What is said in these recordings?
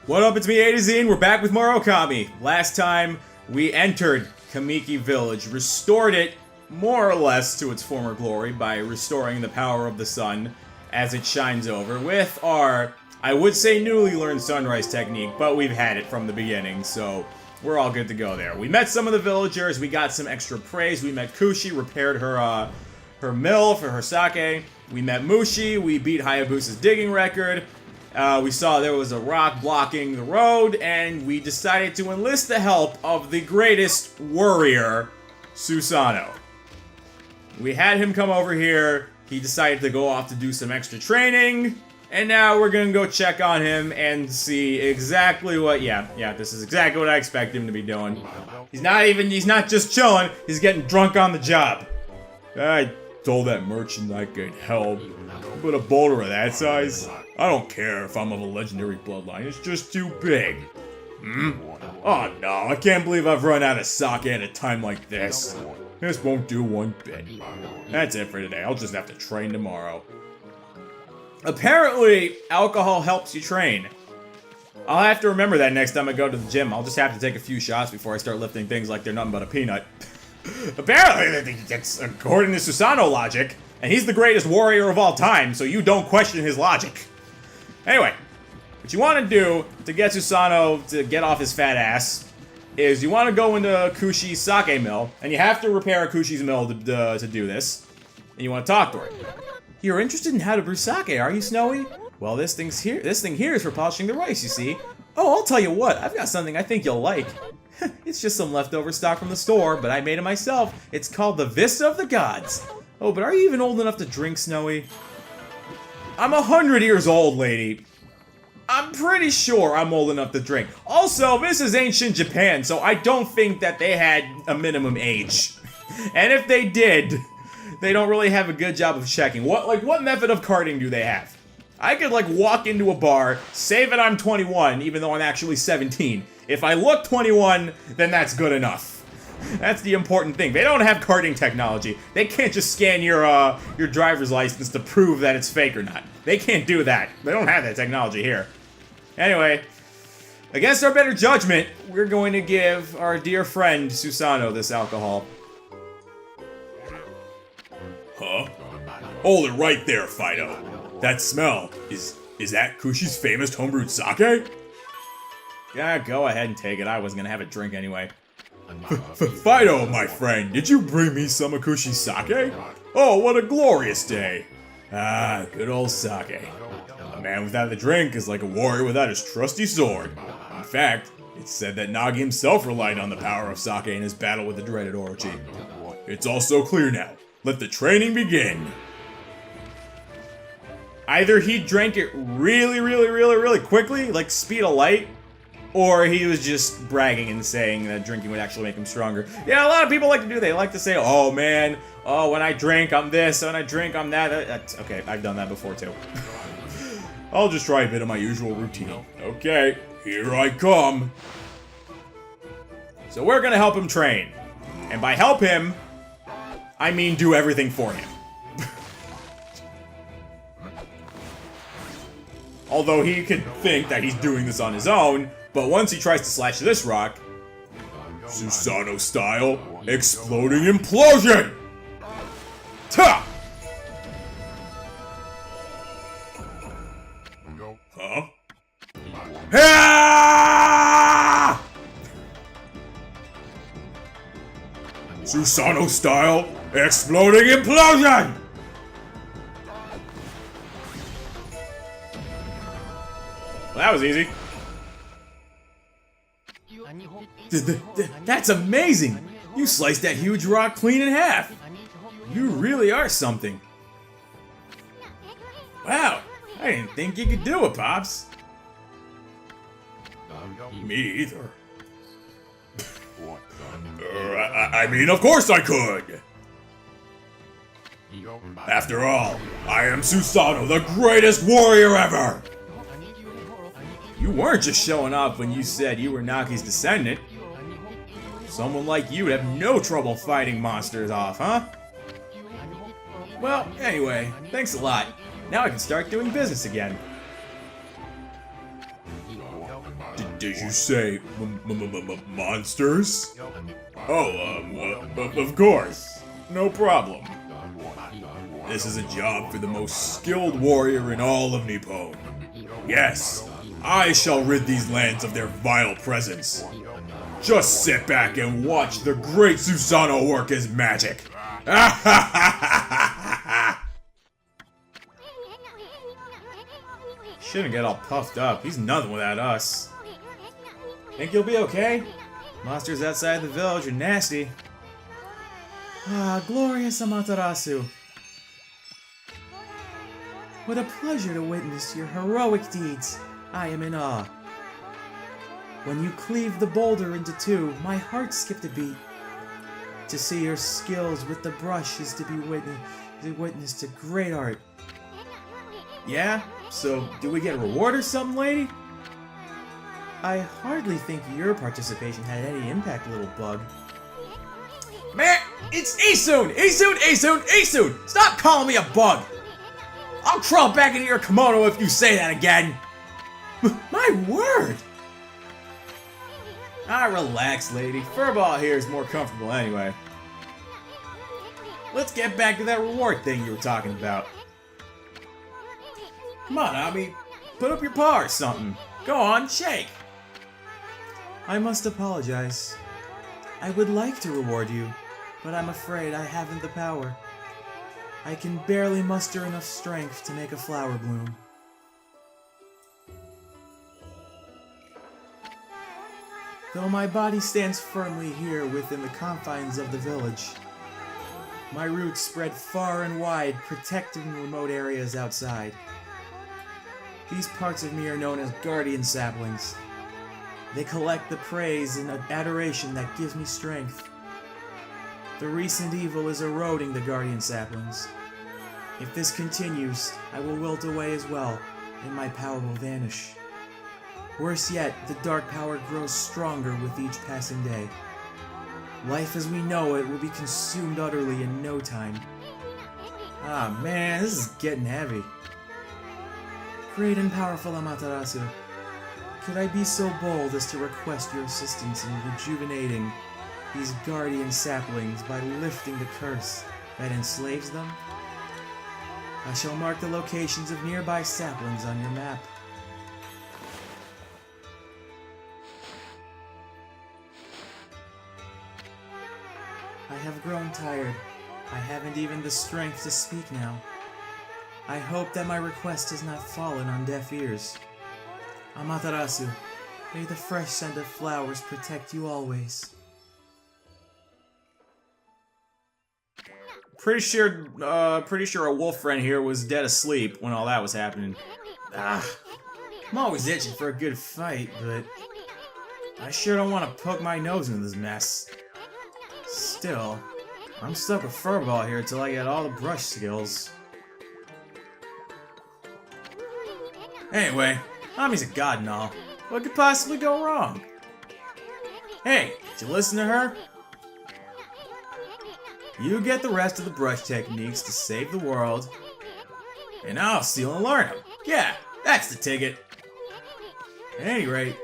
What up, it's me, A to Z, and we're back with more Okami. Last time, we entered Kamiki Village, restored it more or less to its former glory by restoring the power of the sun as it shines over with our, I would say newly learned sunrise technique, but we've had it from the beginning, so we're all good to go there. We met some of the villagers, we got some extra praise, we met Kushi, repaired her mill for her sake, we met Mushi, we beat Hayabusa's digging record, we saw there was a rock blocking the road, and we decided to enlist the help of the greatest warrior, Susano. We had him come over here, he decided to go off to do some extra training, and now we're gonna go check on him and see exactly what, yeah, this is exactly what I expect him to be doing. He's not just chilling, he's getting drunk on the job. I told that merchant I could help, but a boulder of that size? I don't care if I'm of a legendary bloodline, it's just too big. Oh no, I can't believe I've run out of sake at a time like this. This won't do one bit. That's it for today, I'll just have to train tomorrow. Apparently, alcohol helps you train. I'll have to remember that next time I go to the gym. I'll just have to take a few shots before I start lifting things like they're nothing but a peanut. Apparently, it's according to Susano logic, and he's the greatest warrior of all time, so you don't question his logic. Anyway, what you want to do to get Susano to get off his fat ass is you want to go into Kushi's sake mill, and you have to repair Kushi's mill to do this, and you want to talk to her. You're interested in how to brew sake, are you, Snowy? Well, this thing here is for polishing the rice, you see. Oh, I'll tell you what, I've got something I think you'll like. It's just some leftover stock from the store, but I made it myself. It's called the Vista of the Gods. Oh, but are you even old enough to drink, Snowy? I'm 100 years old, lady. I'm pretty sure I'm old enough to drink. Also, this is ancient Japan, so I don't think that they had a minimum age. And if they did, they don't really have a good job of checking. What method of carding do they have? I could, walk into a bar, say that I'm 21, even though I'm actually 17. If I look 21, then that's good enough. That's the important thing. They don't have carding technology. They can't just scan your driver's license to prove that it's fake or not. They can't do that. They don't have that technology here. Anyway, against our better judgment, we're going to give our dear friend Susano this alcohol. Huh? Hold it right there, Fido. That smell, is that Kushi's famous homebrewed sake? Yeah, go ahead and take it. I wasn't gonna have a drink anyway. Fido, my friend, did you bring me some of Kushi's sake? Oh, what a glorious day. Ah, good old sake. A man without a drink is like a warrior without his trusty sword. In fact, it's said that Nagi himself relied on the power of sake in his battle with the dreaded Orochi. It's all so clear now. Let the training begin. Either he drank it really quickly, like speed of light, or he was just bragging and saying that drinking would actually make him stronger. Yeah, a lot of people like to do that. They like to say, oh man, oh when I drink I'm this, when I drink I'm that. That's, okay, I've done that before too. I'll just try a bit of my usual routine. Okay, here I come. So we're gonna help him train. And by help him, I mean do everything for him. Although he could think that he's doing this on his own, but once he tries to slash this rock, Susano style, exploding implosion! Ta! Huh? Ah! Susano style, exploding implosion! Well, that was easy. That's amazing! You sliced that huge rock clean in half! You really are something. Wow, I didn't think you could do it, Pops. Me either. I mean, of course I could! After all, I am Susano, the greatest warrior ever! You weren't just showing off when you said you were Nagi's descendant. Someone like you would have no trouble fighting monsters off, huh? Well, anyway, thanks a lot. Now I can start doing business again. Did you say monsters? Oh, of course. No problem. This is a job for the most skilled warrior in all of Nippon. Yes, I shall rid these lands of their vile presence. Just sit back and watch the great Susano work his magic. Shouldn't get all puffed up. He's nothing without us. Think you'll be okay? Monsters outside the village are nasty. Ah, glorious Amaterasu. What a pleasure to witness your heroic deeds. I am in awe. When you cleaved the boulder into two, my heart skipped a beat. To see your skills with the brush is to be witness to great art. Yeah? So, do we get a reward or something, lady? I hardly think your participation had any impact, little bug. Man, it's Isun! Isun! Isun! Isun! Stop calling me a bug! I'll crawl back into your kimono if you say that again! My word! Ah, relax, lady. Furball here is more comfortable anyway. Let's get back to that reward thing you were talking about. Come on, Ami. Put up your paw or something. Go on, shake. I must apologize. I would like to reward you, but I'm afraid I haven't the power. I can barely muster enough strength to make a flower bloom. Though my body stands firmly here within the confines of the village, my roots spread far and wide, protecting remote areas outside. These parts of me are known as guardian saplings. They collect the praise and adoration that gives me strength. The recent evil is eroding the guardian saplings. If this continues, I will wilt away as well, and my power will vanish. Worse yet, the dark power grows stronger with each passing day. Life as we know it will be consumed utterly in no time. Ah man, this is getting heavy. Great and powerful Amaterasu, could I be so bold as to request your assistance in rejuvenating these guardian saplings by lifting the curse that enslaves them? I shall mark the locations of nearby saplings on your map. I have grown tired. I haven't even the strength to speak now. I hope that my request has not fallen on deaf ears. Amaterasu, may the fresh scent of flowers protect you always. Pretty sure a wolf friend here was dead asleep when all that was happening. Ah, I'm always itching for a good fight, but I sure don't want to poke my nose into this mess. Still, I'm stuck with Furball here till I get all the brush skills. Anyway, Ami's a god and all. What could possibly go wrong? Hey, did you listen to her? You get the rest of the brush techniques to save the world, and I'll steal and learn them. Yeah, that's the ticket. At any rate,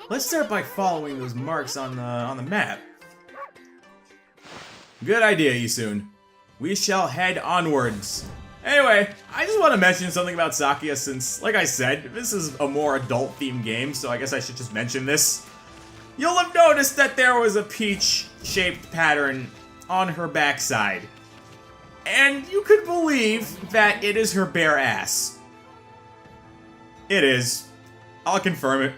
let's start by following those marks on the map. Good idea, Isun. We shall head onwards. Anyway, I just want to mention something about Sakuya since, like I said, this is a more adult-themed game, so I guess I should just mention this. You'll have noticed that there was a peach-shaped pattern on her backside. And you could believe that it is her bare ass. It is. I'll confirm it.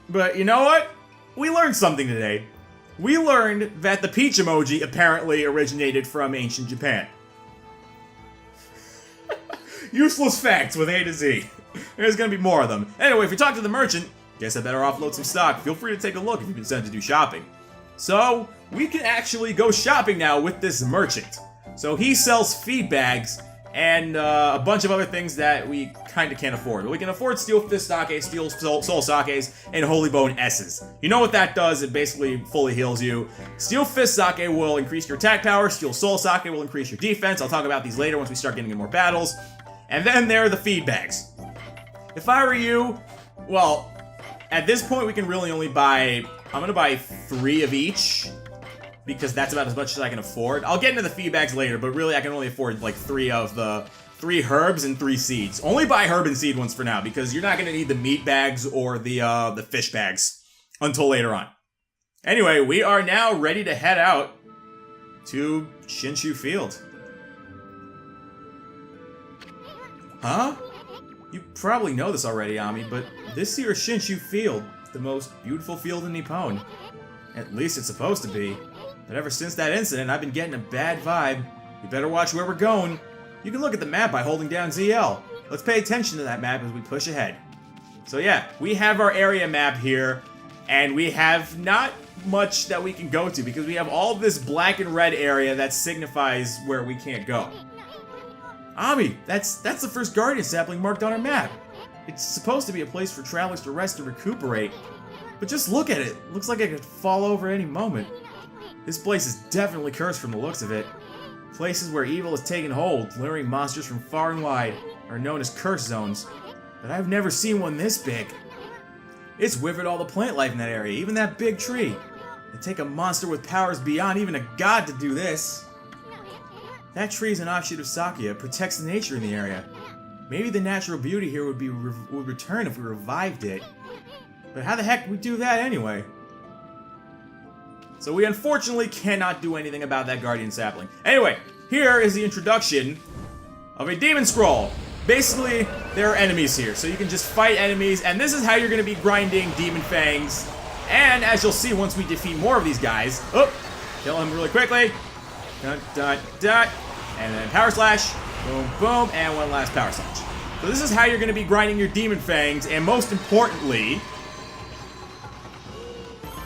But you know what? We learned something today. We learned that the peach emoji apparently originated from ancient Japan. Useless facts with A to Z. There's gonna be more of them. Anyway, if you talk to the merchant, guess I better offload some stock. Feel free to take a look if you've been sent to do shopping. So, we can actually go shopping now with this merchant. So he sells feed bags and a bunch of other things that we kind of can't afford. But we can afford Steel Fist Sake, Steel Soul Sakes, and Holy Bone S's. You know what that does? It basically fully heals you. Steel Fist Sake will increase your attack power. Steel Soul Sake will increase your defense. I'll talk about these later once we start getting in more battles. And then there are the feed bags. If I were you, well, at this point, we can really only buy... I'm gonna buy 3 of each, because that's about as much as I can afford. I'll get into the feed bags later, but really I can only afford like 3 of the 3 herbs and 3 seeds. Only buy herb and seed ones for now, because you're not gonna need the meat bags or the fish bags until later on. Anyway, we are now ready to head out to Shinshu Field. Huh? You probably know this already, Ami, but this here is Shinshu Field, the most beautiful field in Nippon. At least it's supposed to be. But ever since that incident, I've been getting a bad vibe. We better watch where we're going. You can look at the map by holding down ZL. Let's pay attention to that map as we push ahead. So yeah, we have our area map here, and we have not much that we can go to because we have all this black and red area that signifies where we can't go. Ami, that's the first guardian sapling marked on our map. It's supposed to be a place for travelers to rest and recuperate. But just look at it. Looks like it could fall over any moment. This place is definitely cursed from the looks of it. Places where evil has taken hold, luring monsters from far and wide, are known as curse zones. But I've never seen one this big. It's withered all the plant life in that area, even that big tree. It'd take a monster with powers beyond even a god to do this. That tree is an offshoot of Sakya. It protects the nature in the area. Maybe the natural beauty here would return if we revived it. But how the heck would we do that anyway? So we unfortunately cannot do anything about that guardian sapling. Anyway, here is the introduction of a demon scroll. Basically, there are enemies here, so you can just fight enemies, and this is how you're going to be grinding demon fangs. And as you'll see once we defeat more of these guys, kill him really quickly. Dot, dot, dot. And then power slash. Boom, boom. And one last power slash. So this is how you're going to be grinding your demon fangs, and most importantly,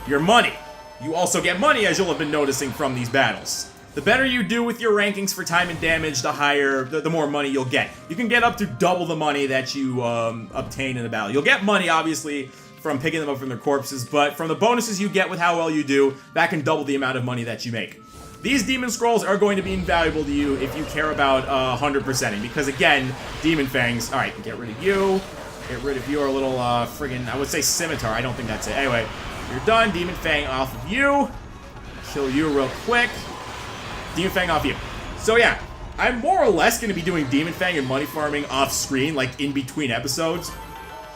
your money. You also get money, as you'll have been noticing from these battles. The better you do with your rankings for time and damage, the more money you'll get. You can get up to double the money that you obtain in a battle. You'll get money, obviously, from picking them up from their corpses, but from the bonuses you get with how well you do, that can double the amount of money that you make. These demon scrolls are going to be invaluable to you if you care about 100%ing, because again, demon fangs. Alright, get rid of you. Get rid of your little friggin', I would say scimitar. I don't think that's it. Anyway, you're done. Demon fang off of you. Kill you real quick. Demon Fang off you. So yeah, I'm more or less going to be doing Demon Fang and money farming off screen, like in between episodes,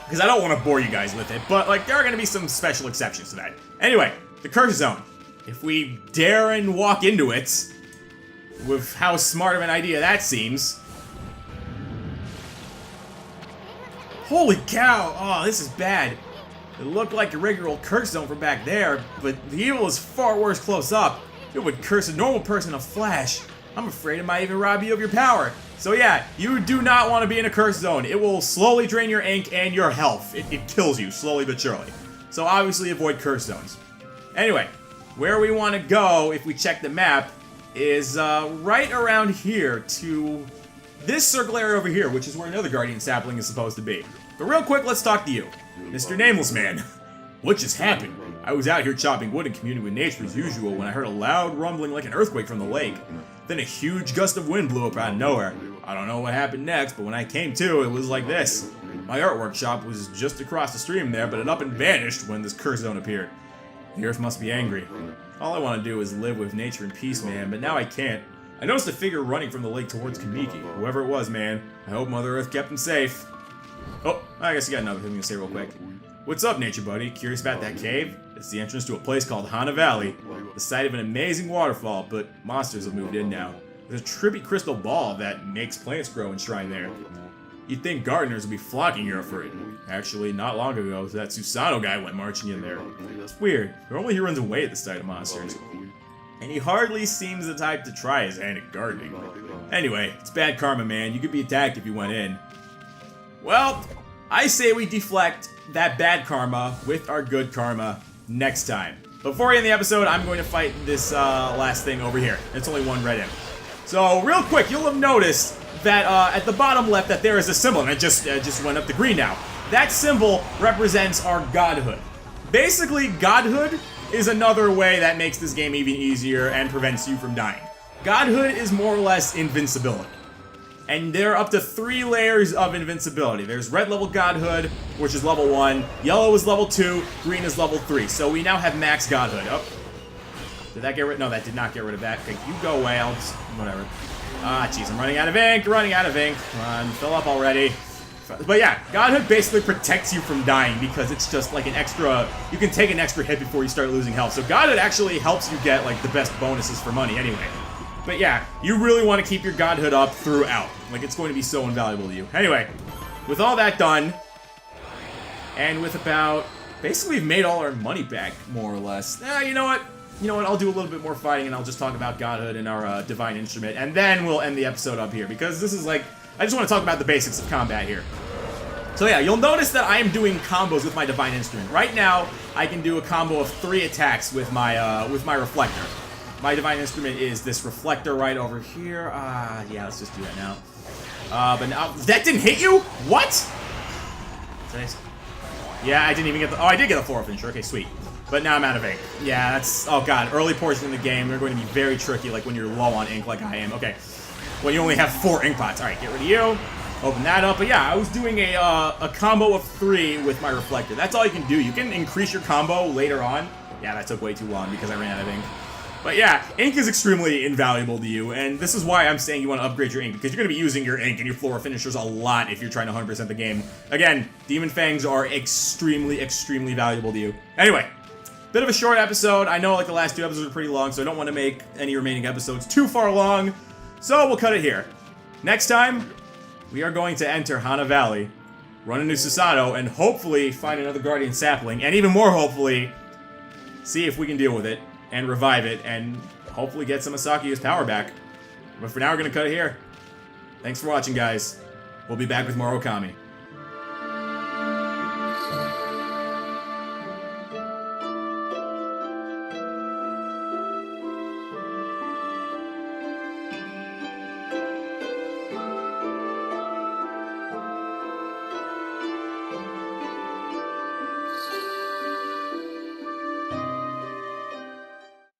because I don't want to bore you guys with it, but like there are going to be some special exceptions to that. Anyway, the Curse Zone. If we dare and walk into it, with how smart of an idea that seems. Holy cow! Oh, this is bad. It looked like a regular old Curse Zone from back there, but the evil is far worse close up. It would curse a normal person in a flash. I'm afraid it might even rob you of your power. So yeah, you do not want to be in a curse zone. It will slowly drain your ink and your health. It kills you, slowly but surely. So obviously avoid curse zones. Anyway, where we want to go, if we check the map, is right around here to this circle area over here, which is where another guardian sapling is supposed to be. But real quick, let's talk to you. Mr. Nameless Man. What just happened? I was out here chopping wood and communing with nature as usual when I heard a loud rumbling like an earthquake from the lake. Then a huge gust of wind blew up out of nowhere. I don't know what happened next, but when I came to, it was like this. My art workshop was just across the stream there, but it up and vanished when this curse zone appeared. The earth must be angry. All I want to do is live with nature in peace, man, but now I can't. I noticed a figure running from the lake towards Kamiki. Whoever it was, man. I hope Mother Earth kept him safe. Oh, I guess you got another thing to say real quick. What's up, nature buddy? Curious about that cave? It's the entrance to a place called Hana Valley, the site of an amazing waterfall, but monsters have moved in now. There's a trippy crystal ball that makes plants grow enshrined there. You'd think gardeners would be flocking here for it. Actually, not long ago, that Susano guy went marching in there. It's weird. Normally he runs away at the sight of monsters. And he hardly seems the type to try his hand at gardening. Anyway, it's bad karma, man. You could be attacked if you went in. Well, I say we deflect that bad karma with our good karma next time. Before we end the episode, I'm going to fight this last thing over here. It's only one red imp. So real quick, you'll have noticed that at the bottom left that there is a symbol, and it just went up to green now. That symbol represents our godhood. Basically, godhood is another way that makes this game even easier and prevents you from dying. Godhood is more or less invincibility. And there are up to 3 layers of invincibility. There's red level Godhood, which is level 1. Yellow is level 2. Green is level 3. So we now have max Godhood. Oh. Did that get rid? No, that did not get rid of that. Okay, you go away. I'll just... whatever. Ah, jeez, I'm running out of ink. Running out of ink. Come on, fill up already. But yeah, Godhood basically protects you from dying because it's just like an extra... you can take an extra hit before you start losing health. So Godhood actually helps you get like the best bonuses for money anyway. But yeah, you really want to keep your Godhood up throughout. Like, it's going to be so invaluable to you. Anyway, with all that done, and with about... basically, we've made all our money back, more or less. You know what? You know what? I'll do a little bit more fighting, and I'll just talk about Godhood and our Divine Instrument, and then we'll end the episode up here, because this is like... I just want to talk about the basics of combat here. So yeah, you'll notice that I am doing combos with my Divine Instrument. Right now, I can do a combo of 3 attacks with my Reflector. My Divine Instrument is this reflector right over here. Yeah, let's just do that now. But now... that didn't hit you? What? Yeah, I didn't even get the... oh, I did get a floral finisher. Okay, sweet. But now I'm out of ink. Yeah, that's... oh, God. Early portion of the game, they're going to be very tricky, like when you're low on ink like I am. Okay. When you only have 4 ink pots. Alright, get rid of you. Open that up. But yeah, I was doing a combo of 3 with my reflector. That's all you can do. You can increase your combo later on. Yeah, that took way too long because I ran out of ink. But yeah, ink is extremely invaluable to you, and this is why I'm saying you want to upgrade your ink, because you're going to be using your ink and your floral finishers a lot if you're trying to 100% the game. Again, Demon Fangs are extremely, extremely valuable to you. Anyway, bit of a short episode. I know like the last 2 episodes are pretty long, so I don't want to make any remaining episodes too far long, so we'll cut it here. Next time, we are going to enter Hana Valley, run into Susano, and hopefully find another Guardian Sapling, and even more hopefully, see if we can deal with it. And revive it, and hopefully get some Asaku's power back. But for now, we're going to cut it here. Thanks for watching, guys. We'll be back with more Okami.